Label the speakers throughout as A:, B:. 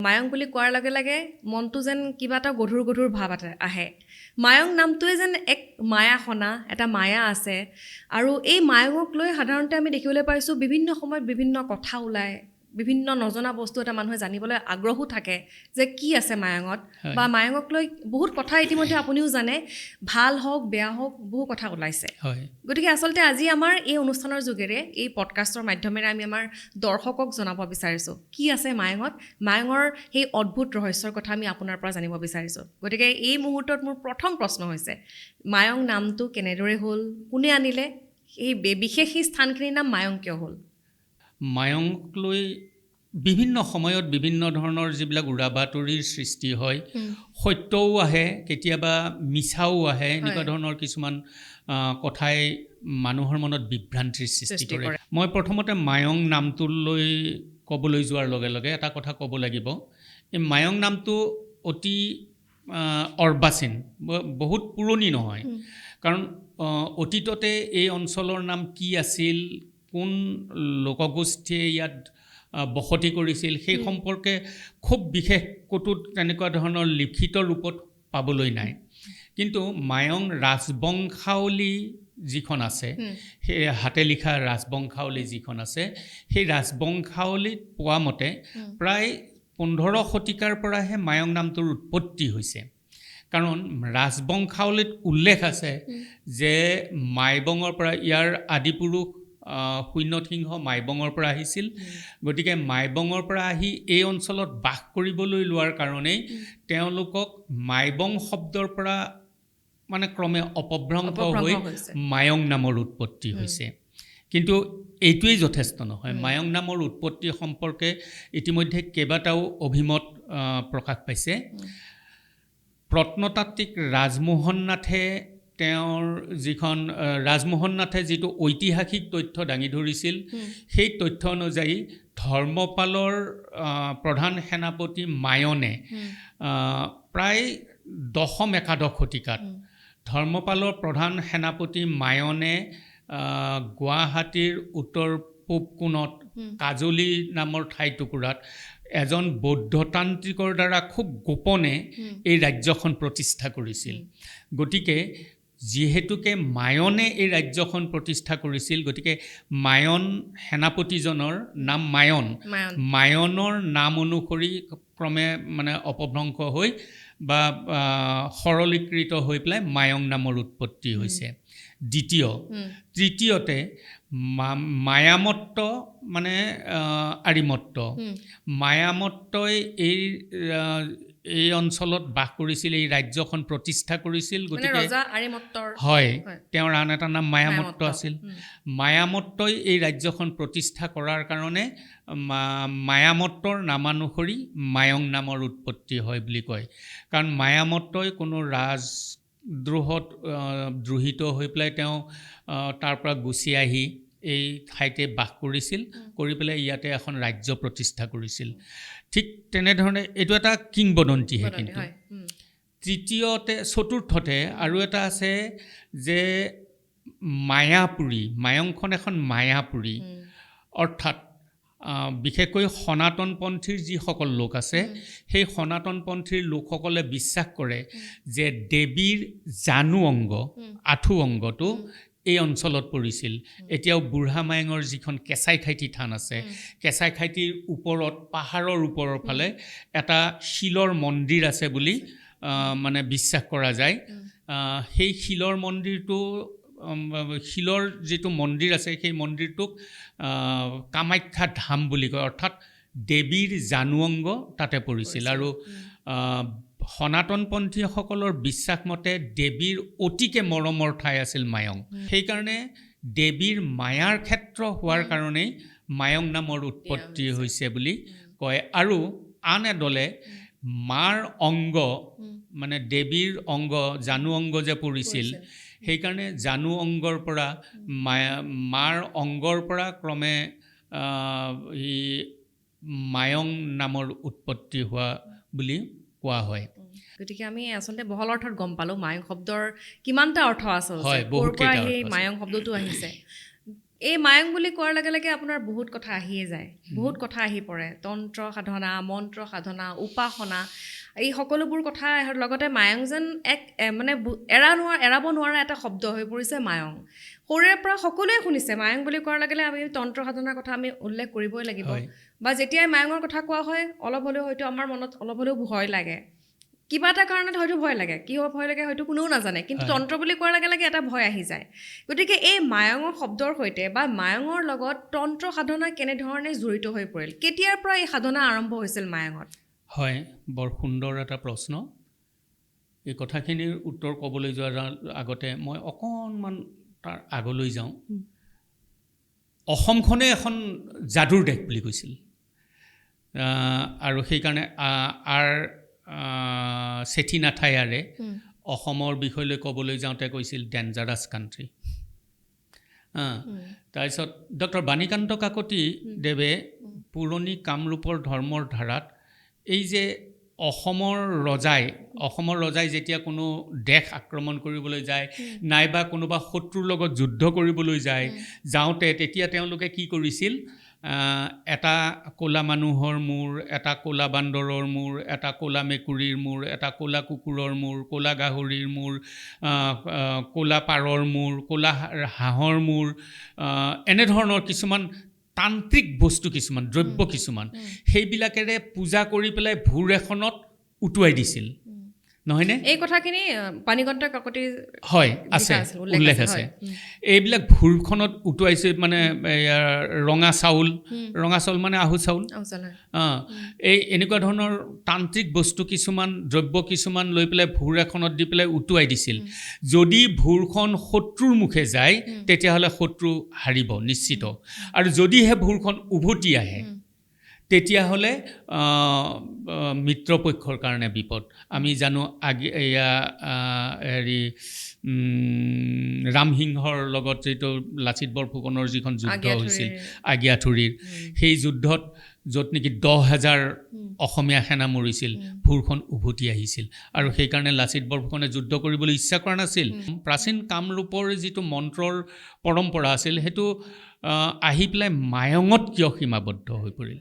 A: মায়ং বুলি কোৱাৰ লগে লগে মনটো যেন কিবা এটা গধুৰ গধুৰ ভাৱ এটা আহে। মায়ং নামটোৱে যেন এক মায়াখনা, এটা মায়া আছে। আৰু এই মায়ঙক লৈ সাধাৰণতে আমি দেখিবলৈ পাইছোঁ বিভিন্ন সময়ত বিভিন্ন কথা ওলায়, বিভিন্ন নজনা বস্তু এটা মানুহে জানিবলৈ আগ্ৰহো থাকে যে কি আছে মায়ঙত, বা মায়ঙক লৈ বহুত কথা ইতিমধ্যে আপুনিও জানে, ভাল হওক বেয়া হওক বহু কথা ওলাইছে। গতিকে আচলতে আজি আমাৰ এই অনুষ্ঠানৰ যোগেৰে, এই পডকাষ্টৰ মাধ্যমেৰে আমি আমাৰ দৰ্শকক জনাব বিচাৰিছোঁ কি আছে মায়ঙত, মায়ঙৰ সেই অদ্ভুত ৰহস্যৰ কথা আমি আপোনাৰ পৰা জানিব বিচাৰিছোঁ। গতিকে এই মুহূৰ্তত মোৰ প্ৰথম প্ৰশ্ন হৈছে, মায়ং নামটো কেনেদৰে হ'ল, কোনে আনিলে, এই বিশেষ সেই স্থানখিনিৰ নাম মায়ং কিয় হ'ল?
B: মায়ঙক লৈ বিভিন্ন সময়ত বিভিন্ন ধৰণৰ যিবিলাক উৰা বাতৰিৰ সৃষ্টি হয়, সত্যও আহে, কেতিয়াবা মিছাও আহে, এনেকুৱা ধৰণৰ কিছুমান কথাই মানুহৰ মনত বিভ্ৰান্তিৰ সৃষ্টি কৰে। মই প্ৰথমতে মায়ং নামটোলৈ ক'বলৈ যোৱাৰ লগে লগে এটা কথা ক'ব লাগিব। এই মায়ং নামটো অতি অৰ্বাচীন, বহুত পুৰণি নহয়। কাৰণ অতীততে এই অঞ্চলৰ নাম কি আছিল, কোন লোকগোষ্ঠীয়ে ইয়াত বসতি কৰিছিল, সেই সম্পৰ্কে খুব বিশেষ ক'তো তেনেকুৱা ধৰণৰ লিখিত ৰূপত পাবলৈ নাই। কিন্তু মায়ং ৰাজবংশাৱলী যিখন আছে, সেই হাতে লিখা ৰাজবংশাৱলী যিখন আছে, সেই ৰাজবংশাৱলীত পোৱা মতে প্ৰায় 15 শতিকাৰ পৰাহে মায়ং নামটোৰ উৎপত্তি হৈছে। কাৰণ ৰাজবংশাৱলীত উল্লেখ আছে যে মাইবঙৰ পৰা, ইয়াৰ আদিপুৰুষ শূন্যসিংহ মাইবঙৰ পৰা আহিছিল। গতিকে মাইবঙৰ পৰা আহি এই অঞ্চলত বাস কৰিবলৈ লোৱাৰ কাৰণেই তেওঁলোকক মাইবং শব্দৰ পৰা মানে ক্ৰমে অপভ্ৰংশ হৈ মায়ং নামৰ উৎপত্তি হৈছে। কিন্তু এইটোৱেই যথেষ্ট নহয়। মায়ং নামৰ উৎপত্তি সম্পৰ্কে ইতিমধ্যে কেইবাটাও অভিমত প্ৰকাশ পাইছে। প্ৰত্নতাত্ত্বিক ৰাজমোহন নাথে তেওঁৰ ৰাজমোহন নাথে যিটো ঐতিহাসিক তথ্য দাঙি ধৰিছিল, সেই তথ্য অনুযায়ী ধৰ্মপালৰ প্ৰধান সেনাপতি মায়নে প্ৰায় 10-11 শতিকাত ধৰ্মপালৰ প্ৰধান সেনাপতি মায়নে গুৱাহাটীৰ উত্তৰ পূব কোণত কাজলী নামৰ ঠাইটুকুৰাত এজন বৌদ্ধতান্ত্ৰিকৰ দ্বাৰা খুব গোপনে এই ৰাজ্যখন প্ৰতিষ্ঠা কৰিছিল। গতিকে যিহেতুকে মায়নে এই ৰাজ্যখন প্ৰতিষ্ঠা কৰিছিল, গতিকে মায়ন সেনাপতিজনৰ নাম মায়নৰ নাম অনুসৰি ক্ৰমে মানে অপভ্ৰংশ হৈ বা সৰলীকৃত হৈ পেলাই মায়ং নামৰ উৎপত্তি হৈছে। তৃতীয়তে মায়ামত্ত মানে আৰিমত্ত, মায়ামত্তই এই অঞ্চলত বাস কৰিছিল, এই ৰাজ্যখন প্ৰতিষ্ঠা কৰিছিল। গতিকে হয়, তেওঁৰ আন এটা নাম মায়ামত্ত আছিল। মায়ামত্তই এই ৰাজ্যখন প্ৰতিষ্ঠা কৰাৰ কাৰণে মায়ামত্তৰ নামানুসৰি মায়ং নামৰ উৎপত্তি হয় বুলি কয়। কাৰণ মায়ামত্তই কোনো ৰাজদ্ৰোহত দ্ৰোহিত হৈ পেলাই তেওঁ তাৰ পৰা গুচি আহি এই ঠাইতে বাস কৰিছিল, কৰি পেলাই ইয়াতে এখন ৰাজ্য প্ৰতিষ্ঠা কৰিছিল। ঠিক তেনেধৰণে এইটো এটা কিংবদন্তীহে। কিন্তু চতুৰ্থতে আৰু এটা আছে যে মায়াপুৰী, মায়ংখন এখন মায়াপুৰী, অৰ্থাৎ বিশেষকৈ সনাতনপন্থীৰ যিসকল লোক আছে, সেই সনাতনপন্থীৰ লোকসকলে বিশ্বাস কৰে যে দেৱীৰ জানু অংগ, আঁঠু অংগটো এই অঞ্চলত পৰিছিল। এতিয়াও বুঢ়া মায়ঙৰ যিখন কেঁচাইখাইটি থান আছে, কেঁচাইখাইটিৰ ওপৰত পাহাৰৰ ওপৰৰ ফালে এটা শিলৰ মন্দিৰ আছে বুলি মানে বিশ্বাস কৰা যায়। সেই শিলৰ মন্দিৰটো, শিলৰ যিটো মন্দিৰ আছে, সেই মন্দিৰটোক কামাখ্যা ধাম বুলি কয়, অৰ্থাৎ দেৱীৰ জানু অংগ তাতে পৰিছিল। আৰু সনাতনপন্থীসকলৰ বিশ্বাস মতে দেৱীৰ অতিকে মৰমৰ ঠাই আছিল মায়ং। সেইকাৰণে দেৱীৰ মায়াৰ ক্ষেত্ৰ হোৱাৰ কাৰণেই মায়ং নামৰ উৎপত্তি হৈছে বুলি কয়। আৰু আন এদলে মাৰ অংগ, মানে দেৱীৰ অংগ, জানু অংগ যে পৰিছিল, সেইকাৰণে জানু অংগৰ পৰা মাৰ অংগৰ পৰা ক্ৰমে মায়ং নামৰ উৎপত্তি হোৱা বুলি কোৱা হয়।
A: গতিকে আমি আচলতে বহল অৰ্থত গম পালোঁ মায়ং শব্দৰ কিমানটা অৰ্থ আছে, ক'ৰ পৰা সেই মায়ং শব্দটো আহিছে। এই মায়ং বুলি কোৱাৰ লগে লগে আপোনাৰ বহুত কথা আহিয়ে যায়, বহুত কথা আহি পৰে। তন্ত্ৰ সাধনা, মন্ত্ৰ সাধনা, উপাসনা, এই সকলোবোৰ কথা লগতে মায়ং যেন এক মানে এৰাব নোৱাৰা এটা শব্দ হৈ পৰিছে মায়ং। সৰুৰে পৰা সকলোৱে শুনিছে মায়ং বুলি কোৱাৰ লগে লগে আমি তন্ত্ৰ সাধনাৰ কথা আমি উল্লেখ কৰিবই লাগিব, বা যেতিয়াই মায়ঙৰ কথা কোৱা হয় অলপ হ'লেও হয়তো আমাৰ মনত অলপ হ'লেও ভয় লাগে, কিবা এটা কাৰণত হয়তো ভয় লাগে, কিয় ভয় লাগে হয়তো কোনেও নাজানে, কিন্তু তন্ত্ৰ বুলি কোৱাৰ লগে লগে এটা ভয় আহি যায়। গতিকে এই মায়ঙৰ শব্দৰ সৈতে বা মায়ঙৰ লগত তন্ত্ৰ সাধনা কেনেধৰণে জড়িত হৈ পৰিল, কেতিয়াৰ পৰা এই সাধনা আৰম্ভ হৈছিল মায়ঙত?
B: হয়, বৰ সুন্দৰ এটা প্ৰশ্ন। এই কথাখিনিৰ উত্তৰ ক'বলৈ যোৱাৰ আগতে মই অকণমান তাৰ আগলৈ যাওঁ। অসমখনে এখন যাদুৰ দেশ বুলি কৈছিল, আৰু সেইকাৰণে চেঠিনাথায়াৰে অসমৰ বিষয়লৈ ক'বলৈ যাওঁতে কৈছিল ডেঞ্জাৰাছ কাণ্ট্ৰি। তাৰপিছত ডক্টৰ বাণীকান্ত কাকতি দেৱে পুৰণি কামৰূপৰ ধৰ্মৰ ধাৰাত এই যে অসমৰ ৰজাই যেতিয়া কোনো দেশ আক্ৰমণ কৰিবলৈ যায়, নাইবা কোনোবা শত্ৰুৰ লগত যুদ্ধ কৰিবলৈ যাওঁতে তেতিয়া তেওঁলোকে কি কৰিছিল, এটা ক'লা মানুহৰ মূৰ, এটা ক'লা বান্দৰৰ মূৰ, এটা ক'লা মেকুৰীৰ মূৰ, এটা ক'লা কুকুৰৰ মূৰ, ক'লা গাহৰিৰ মূৰ, ক'লা পাৰৰ মূৰ, ক'লা হাঁহৰ মূৰ, এনেধৰণৰ কিছুমান তান্ত্ৰিক বস্তু কিছুমান, দ্ৰব্য কিছুমান, সেইবিলাকেৰে পূজা কৰি পেলাই ভোৰ এখনত উটুৱাই দিছিল, নহয়নে?
A: এই কথাখিনি বাণীকান্ত কাকতিৰ
B: হয় আছে, উল্লেখ আছে। এইবিলাক ভোৰখনত উটুৱাইছে, মানে ৰঙা চাউল মানে আহু চাউল, এই এনেকুৱা ধৰণৰ তান্ত্ৰিক বস্তু কিছুমান, দ্ৰব্য কিছুমান লৈ পেলাই ভোৰ এখনত দি পেলাই উটুৱাই দিছিল। যদি ভোৰখন শত্ৰুৰ মুখে যায় তেতিয়াহ'লে শত্ৰু হাৰিব নিশ্চিত, আৰু যদিহে ভোৰখন উভতি আহে তেতিয়াহ'লে মিত্ৰপক্ষৰ কাৰণে বিপদ। আমি জানো ৰামসিংহৰ লগত যিটো লাচিত বৰফুকনৰ যিখন যুদ্ধ হৈছিল আগিয়াঠুৰিৰ, সেই যুদ্ধত য'ত নেকি 10,000 অসমীয়া সেনা মৰিছিল, ভোৰখন উভতি আহিছিল, আৰু সেইকাৰণে লাচিত বৰফুকনে যুদ্ধ কৰিবলৈ ইচ্ছা কৰা নাছিল। প্ৰাচীন কামৰূপৰ যিটো মন্ত্ৰৰ পৰম্পৰা আছিল সেইটো আহি পেলাই মায়ঙত কিয় সীমাবদ্ধ হৈ পৰিল,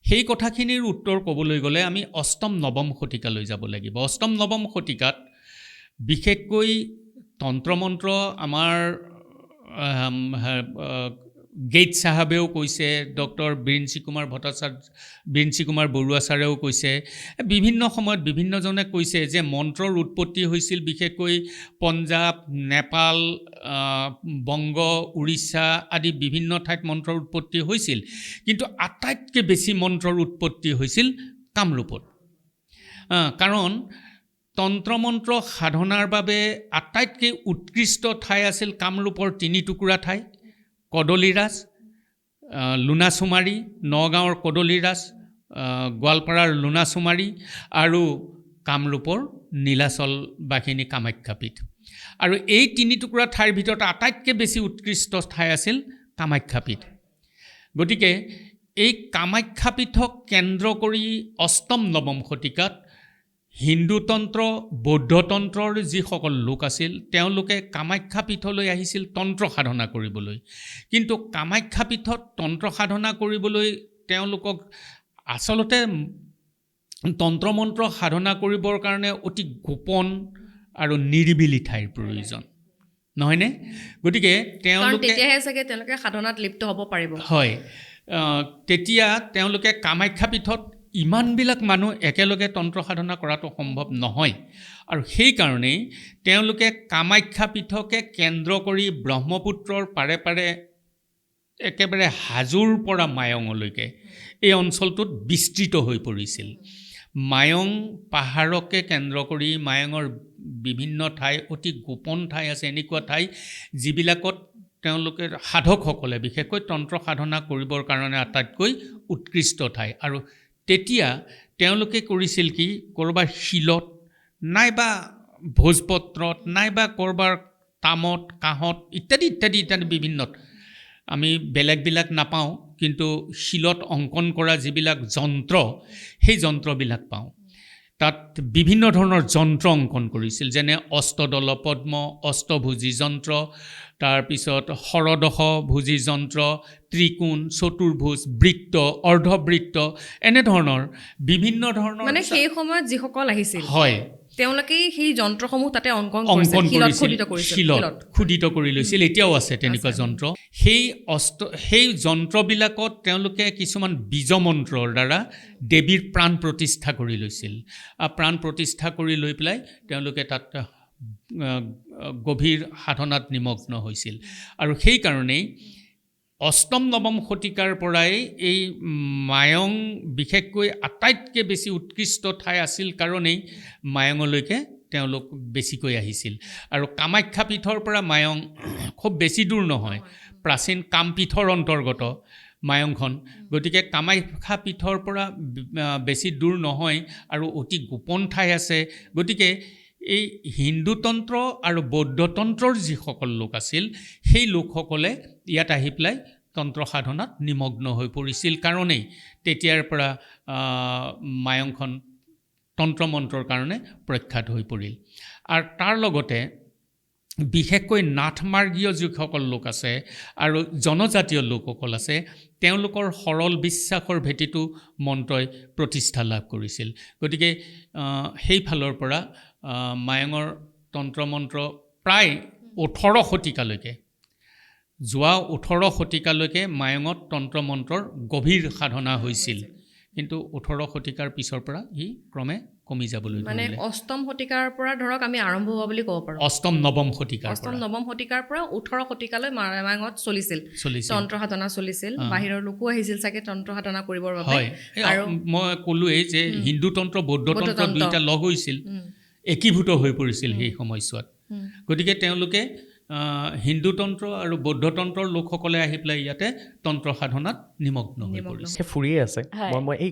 B: সেই কথাখিনিৰ উত্তৰ ক'বলৈ গ'লে আমি অষ্টম নৱম শতিকালৈ যাব লাগিব। অষ্টম নৱম শতিকাত বিশেষকৈ তন্ত্ৰমন্ত্ৰ আমাৰ গেইট চাহাবেও কৈছে, ডক্টৰ বীৰেঞ্চি কুমাৰ বৰুৱা ছাৰেও কৈছে, বিভিন্ন সময়ত বিভিন্নজনে কৈছে যে মন্ত্ৰৰ উৎপত্তি হৈছিল বিশেষকৈ পঞ্জাৱ, নেপাল, বংগ, উৰিষ্যা আদি বিভিন্ন ঠাইত মন্ত্ৰৰ উৎপত্তি হৈছিল, কিন্তু আটাইতকৈ বেছি মন্ত্ৰৰ উৎপত্তি হৈছিল কামৰূপত। কাৰণ তন্ত্ৰমন্ত্ৰ সাধনাৰ বাবে আটাইতকৈ উৎকৃষ্ট ঠাই আছিল কামৰূপৰ 3 টুকুৰা ঠাই, কদলীৰাজ, লোনাচুমাৰী, নগাঁৱৰ কদলীৰাজ, গোৱালপাৰাৰ লোনাচুমাৰী আৰু কামৰূপৰ নীলাচল বাঘিনী কামাখ্যাপীঠ। আৰু এই 3 টুকুৰা ঠাইৰ ভিতৰত আটাইতকৈ বেছি উৎকৃষ্ট ঠাই আছিল কামাখ্যাপীঠ। গতিকে এই কামাখ্যাপীঠক কেন্দ্ৰ কৰি অষ্টম নৱম শতিকাত হিন্দুতন্ত্ৰ, বৌদ্ধতন্ত্ৰৰ যিসকল লোক আছিল তেওঁলোকে কামাখ্যাপীঠলৈ আহিছিল তন্ত্ৰ সাধনা কৰিবলৈ, কিন্তু কামাখ্যাপীঠত তন্ত্ৰ সাধনা কৰিবলৈ তেওঁলোকক আচলতে তন্ত্ৰমন্ত্ৰ সাধনা কৰিবৰ কাৰণে অতি গোপন আৰু নিৰিবিলি ঠাইৰ প্ৰয়োজন, নহয়নে? গতিকে
A: তেতিয়াহে চাগে তেওঁলোকে সাধনাত লিপ্ত হ'ব পাৰিব।
B: হয়, তেতিয়া তেওঁলোকে কামাখ্যাপীঠত ইমানবিলাক মানুহ একেলগে তন্ত্ৰ সাধনা কৰাটো সম্ভৱ নহয়, আৰু সেইকাৰণেই তেওঁলোকে কামাখ্যাপীঠকে কেন্দ্ৰ কৰি ব্ৰহ্মপুত্ৰৰ পাৰে পাৰে একেবাৰে হাজোৰ পৰা মায়ঙলৈকে এই অঞ্চলটোত বিস্তৃত হৈ পৰিছিল। মায়ং পাহাৰকে কেন্দ্ৰ কৰি মায়ঙৰ বিভিন্ন ঠাই, অতি গোপন ঠাই আছে, এনেকুৱা ঠাই যিবিলাকত তেওঁলোকে সাধকসকলে বিশেষকৈ তন্ত্ৰ সাধনা কৰিবৰ কাৰণে আটাইতকৈ উৎকৃষ্ট ঠাই। আৰু তেতিয়া তেওঁলোকে কৰিছিল কি, ক'ৰবাৰ শিলত নাইবা ভোজপত্ৰত নাইবা ক'ৰবাৰ তামত, কাঁহত ইত্যাদি ইত্যাদি ইত্যাদি বিভিন্নত, আমি বেলেগবিলাক নাপাওঁ, কিন্তু শিলত অংকন কৰা যিবিলাক যন্ত্ৰ সেই যন্ত্ৰবিলাক পাওঁ। তাত বিভিন্ন ধৰণৰ যন্ত্ৰ অংকন কৰিছিল, যেনে অষ্টদল পদ্ম, অষ্টভুজী যন্ত্ৰ, তাৰপিছত ষড়দশ ভুজী যন্ত্ৰ, ত্ৰিকোণ, চতুৰ্ভুজ, বৃত্ত, অৰ্ধবৃত্ত, এনেধৰণৰ বিভিন্ন ধৰণৰ
A: মানে সেই সময়ত যিসকল আহিছিল
B: হয়
A: তেওঁলোকে সেই যন্ত্ৰসমূহ তাতে অংকন
B: অংকন কৰিছিল,
A: কৰিছিল
B: শিলত খোদিত কৰি লৈছিল। এতিয়াও আছে তেনেকুৱা যন্ত্ৰ। সেই যন্ত্ৰবিলাকত তেওঁলোকে কিছুমান বীজমন্ত্ৰৰ দ্বাৰা দেৱীৰ প্ৰাণ প্ৰতিষ্ঠা কৰি লৈছিল। প্ৰাণ প্ৰতিষ্ঠা কৰি লৈ পেলাই তেওঁলোকে তাত গভীৰ সাধনাত নিমগ্ন হৈছিল। আৰু সেইকাৰণেই অষ্টম নৱম শতিকাৰ পৰাই এই মায়ং বিশেষকৈ আটাইতকৈ বেছি উৎকৃষ্ট ঠাই আছিল কাৰণেই মায়ঙলৈকে তেওঁলোক বেছিকৈ আহিছিল। আৰু কামাখ্যা পীঠৰ পৰা মায়ং খুব বেছি দূৰ নহয়, প্ৰাচীন কামপীঠৰ অন্তৰ্গত মায়ংখন। গতিকে কামাখ্যা পীঠৰ পৰা বেছি দূৰ নহয় আৰু অতি গোপন ঠাই আছে। গতিকে এই হিন্দুতন্ত্ৰ আৰু বৌদ্ধতন্ত্ৰৰ যিসকল লোক আছিল সেই লোকসকলে ইয়াত আহি পেলাই তন্ত্ৰ সাধনাত নিমগ্ন হৈ পৰিছিল কাৰণেই তেতিয়াৰ পৰা মায়ংখন তন্ত্ৰমন্ত্ৰৰ কাৰণে প্ৰখ্যাত হৈ পৰিল। আৰু তাৰ লগতে বিশেষকৈ নাথমাৰ্গীয় যিসকল লোক আছে আৰু জনজাতীয় লোকসকল আছে তেওঁলোকৰ সৰল বিশ্বাসৰ ভেটিটো মন্ত্ৰই প্ৰতিষ্ঠা লাভ কৰিছিল। গতিকে সেইফালৰ পৰা মায়ঙৰ তন্ত্ৰমন্ত্ৰ প্ৰায় 18 শতিকালৈকে, যোৱা 18 শতিকালৈকে মায়ঙত তন্ত্ৰমন্ত্ৰৰ গভীৰ সাধনা হৈছিল। কিন্তু 18 শতিকাৰ পিছৰ পৰা ই ক্ৰমে কমি যাবলৈ
A: মানে
B: ধৰিলে।
A: অষ্টম শতিকাৰ পৰা ধৰক আমি আৰম্ভ হোৱা বুলি ক'ব পাৰোঁ।
B: অষ্টম নৱম শতিকাৰ
A: অষ্টম
B: পৰা
A: নৱম শতিকাৰ পৰা 18 শতিকালৈ মায়ঙত চলিছিল তন্ত্ৰ সাধনা চলিছিল। বাহিৰৰ লোকো আহিছিল চাগে তন্ত্ৰ সাধনা কৰিবৰ বাবে।
B: হয়, আৰু মই ক'লোৱেই যে হিন্দু তন্ত্ৰ বৌদ্ধ তন্ত্ৰ দুইটা লগ হৈছিল, একীভূত হৈ পৰিছিল সেই সময়ছোৱাত। গতিকে তেওঁলোকে হিন্দু তন্ত্ৰ আৰু বৌদ্ধ তন্ত্ৰৰ লোকসকলে আহি পেলাই ইয়াতে তন্ত্ৰ সাধনাত নিমগ্ন হৈ পৰিছিল।
C: ফুৰিয়ে আছে। মই এই